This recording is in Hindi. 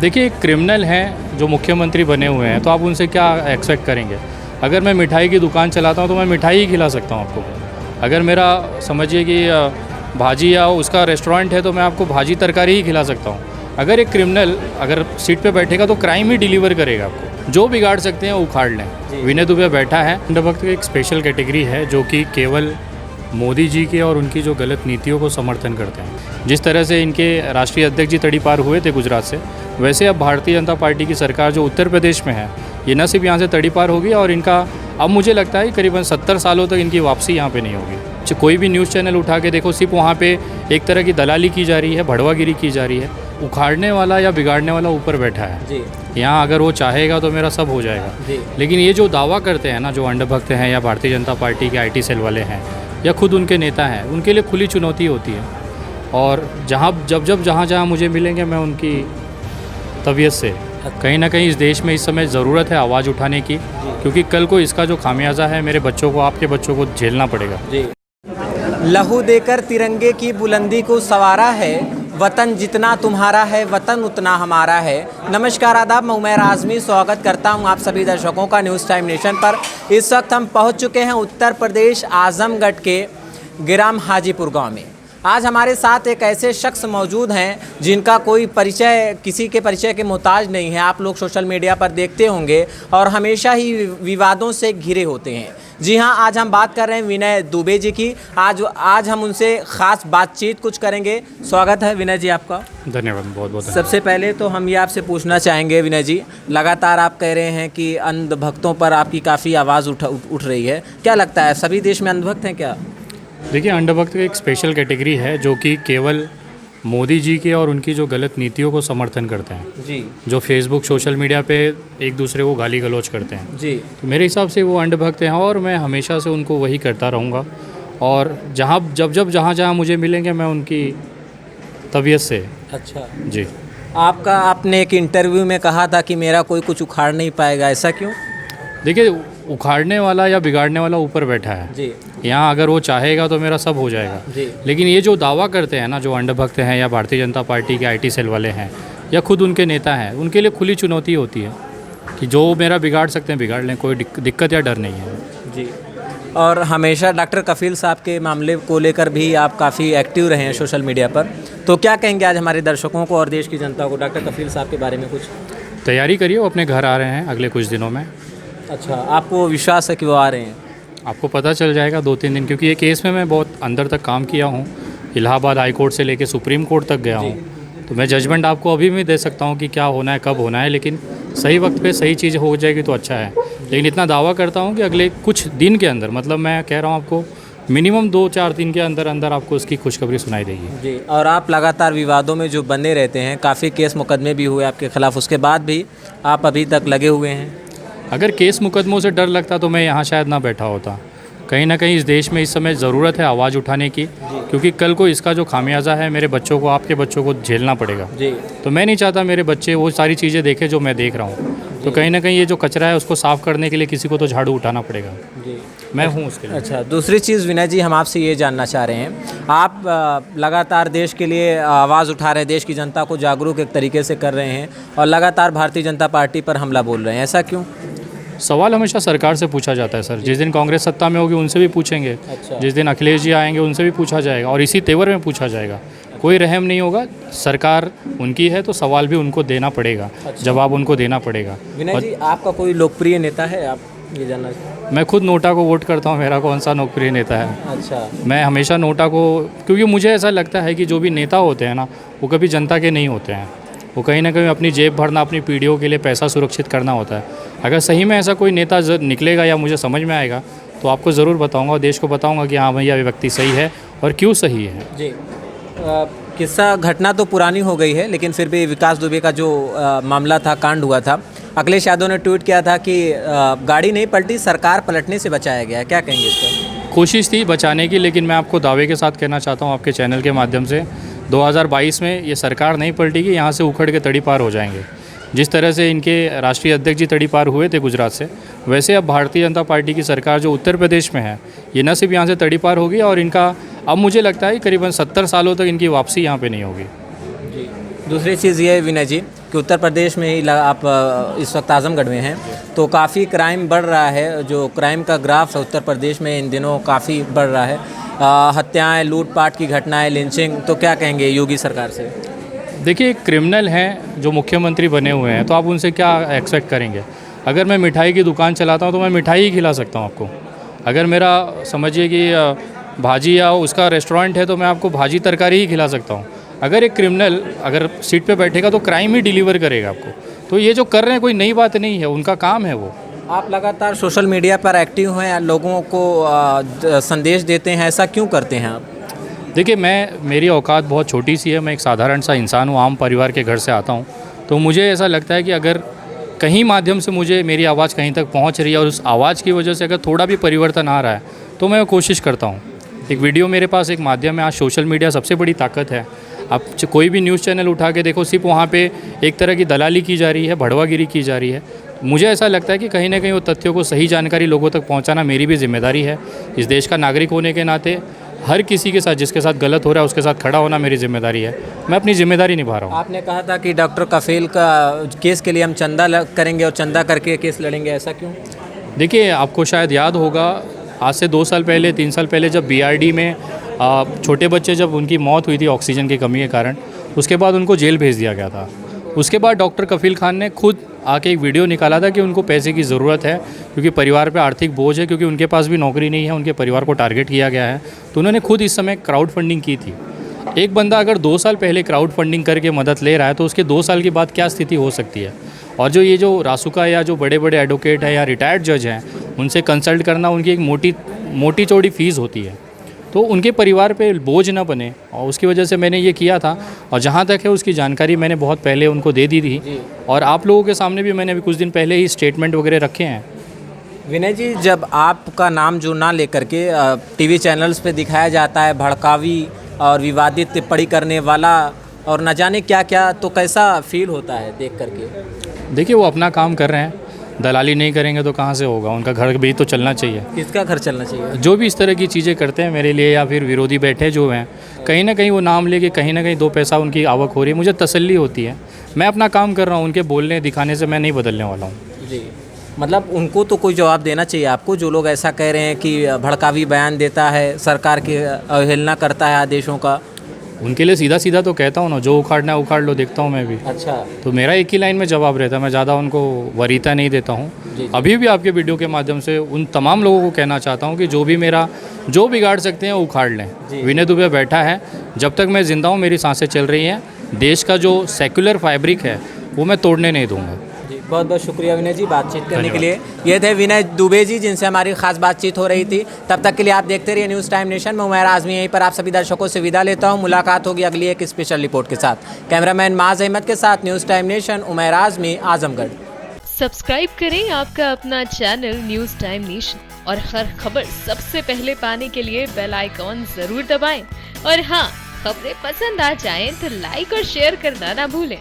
देखिए, क्रिमिनल हैं जो मुख्यमंत्री बने हुए हैं, तो आप उनसे क्या एक्सपेक्ट करेंगे। अगर मैं मिठाई की दुकान चलाता हूँ तो मैं मिठाई ही खिला सकता हूँ आपको। अगर मेरा समझिए कि भाजी या उसका रेस्टोरेंट है तो मैं आपको भाजी तरकारी ही खिला सकता हूँ। अगर एक क्रिमिनल अगर सीट पे बैठेगा तो क्राइम ही डिलीवर करेगा आपको। जो बिगाड़ सकते हैं उखाड़ लें। विनय दुबे बैठा है। अंधभक्त एक स्पेशल कैटेगरी है जो कि केवल मोदी जी के और उनकी जो गलत नीतियों को समर्थन करते हैं। जिस तरह से इनके राष्ट्रीय अध्यक्ष जी तड़ीपार हुए थे गुजरात से, वैसे अब भारतीय जनता पार्टी की सरकार जो उत्तर प्रदेश में है, ये न सिर्फ यहाँ से तड़ीपार होगी और इनका अब मुझे लगता है करीबन 70 सालों तक इनकी वापसी यहाँ पे नहीं होगी। कोई भी न्यूज़ चैनल उठा के देखो, सिर्फ वहाँ पे एक तरह की दलाली की जा रही है, भड़वागिरी की जा रही है। उखाड़ने वाला या बिगाड़ने वाला ऊपर बैठा है जी। यहाँ अगर वो चाहेगा तो मेरा सब हो जाएगा जी। लेकिन ये जो दावा करते हैं ना, जो अंधभक्त हैं या भारतीय जनता पार्टी के IT सेल वाले हैं या खुद उनके नेता हैं, उनके लिए खुली चुनौती होती है। और जहाँ मुझे मिलेंगे मैं उनकी तबीयत से कहीं ना कहीं इस देश में इस समय ज़रूरत है आवाज़ उठाने की, क्योंकि कल को इसका जो खामियाजा है मेरे बच्चों को, आपके बच्चों को झेलना पड़ेगा जी। लहू देकर तिरंगे की बुलंदी को संवारा है, वतन जितना तुम्हारा है वतन उतना हमारा है। नमस्कार, आदाब, मैं उमैर आज़मी स्वागत करता हूं आप सभी दर्शकों का न्यूज़ टाइम नेशन पर। इस वक्त हम पहुंच चुके हैं उत्तर प्रदेश आजमगढ़ के ग्राम हाजीपुर गांव में। आज हमारे साथ एक ऐसे शख्स मौजूद हैं जिनका कोई परिचय, किसी के परिचय के मोहताज नहीं है। आप लोग सोशल मीडिया पर देखते होंगे और हमेशा ही विवादों से घिरे होते हैं। जी हाँ, आज हम बात कर रहे हैं विनय दुबे जी की। आज हम उनसे ख़ास बातचीत कुछ करेंगे। स्वागत है विनय जी आपका। धन्यवाद, बहुत बहुत। सबसे पहले तो हम ये आपसे पूछना चाहेंगे विनय जी, लगातार आप कह रहे हैं कि अंधभक्तों पर आपकी काफ़ी आवाज़ उठ रही है। क्या लगता है सभी देश में अंधभक्त हैं क्या? देखिए, अंधभक्त एक स्पेशल कैटेगरी है जो कि केवल मोदी जी के और उनकी जो गलत नीतियों को समर्थन करते हैं जी। जो फेसबुक सोशल मीडिया पे एक दूसरे को गाली गलौज करते हैं जी, तो मेरे हिसाब से वो अंधभक्त हैं और मैं हमेशा से उनको वही करता रहूँगा। और जहाँ मुझे मिलेंगे मैं उनकी तबीयत से। अच्छा जी। आपने एक इंटरव्यू में कहा था कि मेरा कोई कुछ उखाड़ नहीं पाएगा, ऐसा क्यों? देखिए, उखाड़ने वाला या बिगाड़ने वाला ऊपर बैठा है जी। यहाँ अगर वो चाहेगा तो मेरा सब हो जाएगा जी। लेकिन ये जो दावा करते हैं ना, जो अंधभक्त हैं या भारतीय जनता पार्टी के IT सेल वाले हैं या खुद उनके नेता हैं, उनके लिए खुली चुनौती होती है कि जो मेरा बिगाड़ सकते हैं बिगाड़ लें, कोई दिक्कत या डर नहीं है जी। और हमेशा डॉक्टर कफील साहब के मामले को लेकर भी आप काफ़ी एक्टिव रहे हैं सोशल मीडिया पर, तो क्या कहेंगे आज हमारे दर्शकों को और देश की जनता को डॉक्टर कफील साहब के बारे में कुछ? तैयारी करिए, वो अपने घर आ रहे हैं अगले कुछ दिनों में। अच्छा, आपको विश्वास है कि वो आ रहे हैं? आपको पता चल जाएगा 2-3 दिन, क्योंकि ये केस में मैं बहुत अंदर तक काम किया हूँ। इलाहाबाद हाई कोर्ट से लेके सुप्रीम कोर्ट तक गया हूँ, तो मैं जजमेंट आपको अभी भी दे सकता हूँ कि क्या होना है, कब होना है, लेकिन सही वक्त पे सही चीज़ हो जाएगी तो अच्छा है। लेकिन इतना दावा करता हूँ कि अगले कुछ दिन के अंदर, मतलब मैं कह रहा हूँ आपको मिनिमम 2-4 दिन के अंदर आपको उसकी खुशखबरी सुनाई देगी जी। और आप लगातार विवादों में जो बने रहते हैं, काफ़ी केस मुकदमे भी हुए आपके खिलाफ़, उसके बाद भी आप अभी तक लगे हुए हैं। अगर केस मुकदमों से डर लगता तो मैं यहाँ शायद ना बैठा होता। कहीं ना कहीं इस देश में इस समय ज़रूरत है आवाज़ उठाने की, क्योंकि कल को इसका जो खामियाजा है मेरे बच्चों को, आपके बच्चों को झेलना पड़ेगा जी। तो मैं नहीं चाहता मेरे बच्चे वो सारी चीज़ें देखें जो मैं देख रहा हूँ। तो कहीं ना कहीं ये जो कचरा है उसको साफ़ करने के लिए किसी को तो झाड़ू उठाना पड़ेगा जी। मैं हूँ उसके लिए। अच्छा, दूसरी चीज़ विनय जी, हम आपसे ये जानना चाह रहे हैं, आप लगातार देश के लिए आवाज़ उठा रहे हैं, देश की जनता को जागरूक एक तरीके से कर रहे हैं और लगातार भारतीय जनता पार्टी पर हमला बोल रहे हैं, ऐसा क्यों? सवाल हमेशा सरकार से पूछा जाता है सर। जिस दिन कांग्रेस सत्ता में होगी उनसे भी पूछेंगे। अच्छा। जिस दिन अखिलेश जी आएंगे उनसे भी पूछा जाएगा और इसी तेवर में पूछा जाएगा। कोई रहम नहीं होगा, सरकार उनकी है तो सवाल भी उनको देना पड़ेगा। अच्छा। जवाब उनको देना पड़ेगा। विनय जी, आपका कोई लोकप्रिय नेता है, आप ये जानना? मैं खुद नोटा को वोट करता हूँ, मेरा कौन सा लोकप्रिय नेता है। अच्छा। मैं हमेशा नोटा को, क्योंकि मुझे ऐसा लगता है कि जो भी नेता होते हैं ना, वो कभी जनता के नहीं होते हैं। वो कहीं ना कहीं अपनी जेब भरना, अपनी पीढ़ियों के लिए पैसा सुरक्षित करना होता है। अगर सही में ऐसा कोई नेता निकलेगा या मुझे समझ में आएगा तो आपको ज़रूर बताऊंगा और देश को बताऊंगा कि हाँ भैया ये व्यक्ति सही है और क्यों सही है जी। किस्सा घटना तो पुरानी हो गई है, लेकिन फिर भी विकास दुबे का जो मामला था, कांड हुआ था, अखिलेश यादव ने ट्वीट किया था कि गाड़ी नहीं पलटी, सरकार पलटने से बचाया गया। क्या कहेंगे इस पर? कोशिश थी बचाने की, लेकिन मैं आपको दावे के साथ कहना चाहता हूँ आपके चैनल के माध्यम से, 2022 में ये सरकार नहीं पलटेगी, यहाँ से उखड़ के तड़ीपार हो जाएंगे। जिस तरह से इनके राष्ट्रीय अध्यक्ष जी तड़ीपार हुए थे गुजरात से, वैसे अब भारतीय जनता पार्टी की सरकार जो उत्तर प्रदेश में है, ये न सिर्फ यहाँ से तड़ीपार होगी और इनका अब मुझे लगता है करीबन 70 सालों तक इनकी वापसी यहाँ पे नहीं होगी। जी। दूसरी चीज़ ये है विनय जी कि क्योंकि उत्तर प्रदेश में ही आप इस वक्त आजमगढ़ में हैं, तो काफ़ी क्राइम बढ़ रहा है। जो क्राइम का ग्राफ है उत्तर प्रदेश में इन दिनों काफ़ी बढ़ रहा है। हत्याएं, लूटपाट की घटनाएं, लिंचिंग, तो क्या कहेंगे योगी सरकार से? देखिए, क्रिमिनल हैं जो मुख्यमंत्री बने हुए हैं, तो आप उनसे क्या एक्सपेक्ट करेंगे? अगर मैं मिठाई की दुकान चलाता हूँ तो मैं मिठाई ही खिला सकता हूँ आपको। अगर मेरा समझिए कि भाजी या उसका रेस्टोरेंट है तो मैं आपको भाजी तरकारी ही खिला सकता हूँ। अगर एक क्रिमिनल अगर सीट पे बैठेगा तो क्राइम ही डिलीवर करेगा आपको। तो ये जो कर रहे हैं कोई नई बात नहीं है, उनका काम है वो। आप लगातार सोशल मीडिया पर एक्टिव हैं, लोगों को संदेश देते हैं, ऐसा क्यों करते हैं आप? देखिए, मेरी औकात बहुत छोटी सी है। मैं एक साधारण सा इंसान हूँ, आम परिवार के घर से आता हूँ। तो मुझे ऐसा लगता है कि अगर कहीं माध्यम से मुझे मेरी आवाज़ कहीं तक पहुँच रही है और उस आवाज़ की वजह से अगर थोड़ा भी परिवर्तन आ रहा है तो मैं कोशिश करता हूँ। एक वीडियो मेरे पास एक माध्यम है। आज सोशल मीडिया सबसे बड़ी ताकत है। आप कोई भी न्यूज़ चैनल उठा के देखो, सिर्फ वहाँ पे एक तरह की दलाली की जा रही है, भड़वागिरी की जा रही है। मुझे ऐसा लगता है कि कहीं ना कहीं वो तथ्यों को सही जानकारी लोगों तक पहुँचाना मेरी भी जिम्मेदारी है। इस देश का नागरिक होने के नाते हर किसी के साथ जिसके साथ गलत हो रहा है उसके साथ खड़ा होना मेरी जिम्मेदारी है। मैं अपनी जिम्मेदारी निभा रहा हूँ। आपने कहा था कि डॉक्टर कफील का केस के लिए हम चंदा करेंगे और चंदा करके केस लड़ेंगे, ऐसा क्यों? देखिए, आपको शायद याद होगा, आज से 2 साल पहले 3 साल पहले जब BRD में छोटे बच्चे जब उनकी मौत हुई थी ऑक्सीजन की कमी के कारण, उसके बाद उनको जेल भेज दिया गया था। उसके बाद डॉक्टर कफील खान ने खुद आके एक वीडियो निकाला था कि उनको पैसे की ज़रूरत है क्योंकि परिवार पे आर्थिक बोझ है, क्योंकि उनके पास भी नौकरी नहीं है, उनके परिवार को टारगेट किया गया है। तो उन्होंने खुद इस समय क्राउड फंडिंग की थी। एक बंदा अगर 2 साल पहले क्राउड फंडिंग करके मदद ले रहा है तो उसके 2 साल के बाद क्या स्थिति हो सकती है? और ये जो रासुका या जो बड़े बड़े एडवोकेट हैं या रिटायर्ड जज हैं, उनसे कंसल्ट करना उनकी एक मोटी चौड़ी फीस होती है। तो उनके परिवार पे बोझ ना बने, और उसकी वजह से मैंने ये किया था। और जहाँ तक है उसकी जानकारी मैंने बहुत पहले उनको दे दी थी, और आप लोगों के सामने भी मैंने अभी कुछ दिन पहले ही स्टेटमेंट वगैरह रखे हैं। विनय जी, जब आपका नाम जो ना लेकर के टीवी चैनल्स पे दिखाया जाता है भड़कावी और विवादित टिप्पणी करने वाला और न जाने क्या क्या, तो कैसा फील होता है देख करके? देखिए, वो अपना काम कर रहे हैं, दलाली नहीं करेंगे तो कहाँ से होगा? उनका घर भी तो चलना चाहिए। किसका घर चलना चाहिए? जो भी इस तरह की चीज़ें करते हैं मेरे लिए या फिर विरोधी बैठे जो हैं, कहीं ना कहीं वो नाम लेके कहीं ना कहीं 2 पैसा उनकी आवक हो रही है, मुझे तसल्ली होती है। मैं अपना काम कर रहा हूँ, उनके बोलने दिखाने से मैं नहीं बदलने वाला हूँ। जी, मतलब उनको तो कोई जवाब देना चाहिए आपको, जो लोग ऐसा कह रहे हैं कि भड़कावी बयान देता है, सरकार की अवहेलना करता है आदेशों का। उनके लिए सीधा सीधा तो कहता हूँ ना, जो उखाड़ना है उखाड़ लो, देखता हूँ मैं भी। अच्छा, तो मेरा एक ही लाइन में जवाब रहता है, मैं ज़्यादा उनको वरीता नहीं देता हूँ। अभी भी आपके वीडियो के माध्यम से उन तमाम लोगों को कहना चाहता हूँ कि जो बिगाड़ सकते हैं उखाड़ लें। विनय दुबे बैठा है, जब तक मैं ज़िंदा हूँ मेरी सांसें चल रही हैं। देश का जो सेक्युलर फैब्रिक है वो मैं तोड़ने नहीं दूँगा। बहुत बहुत शुक्रिया विनय जी बातचीत करने के लिए। ये थे विनय दुबे जी जिनसे हमारी खास बातचीत हो रही थी। तब तक के लिए आप देखते रहिए न्यूज़ टाइम नेशन। मैं उमैर आज़मी यहीं पर आप सभी दर्शकों से विदा लेता हूँ। मुलाकात होगी अगली एक स्पेशल रिपोर्ट के साथ। कैमरामैन माज अहमद के साथ news time nation, Umair Azmi, Azamgarh. Subscribe करें आपका अपना चैनल न्यूज़ टाइम नेशन, और हर खबर सबसे पहले पाने के लिए बेल आइकॉन जरूर दबाएं। और हाँ, खबरें पसंद आ जाएं तो लाइक और शेयर करना ना भूलें।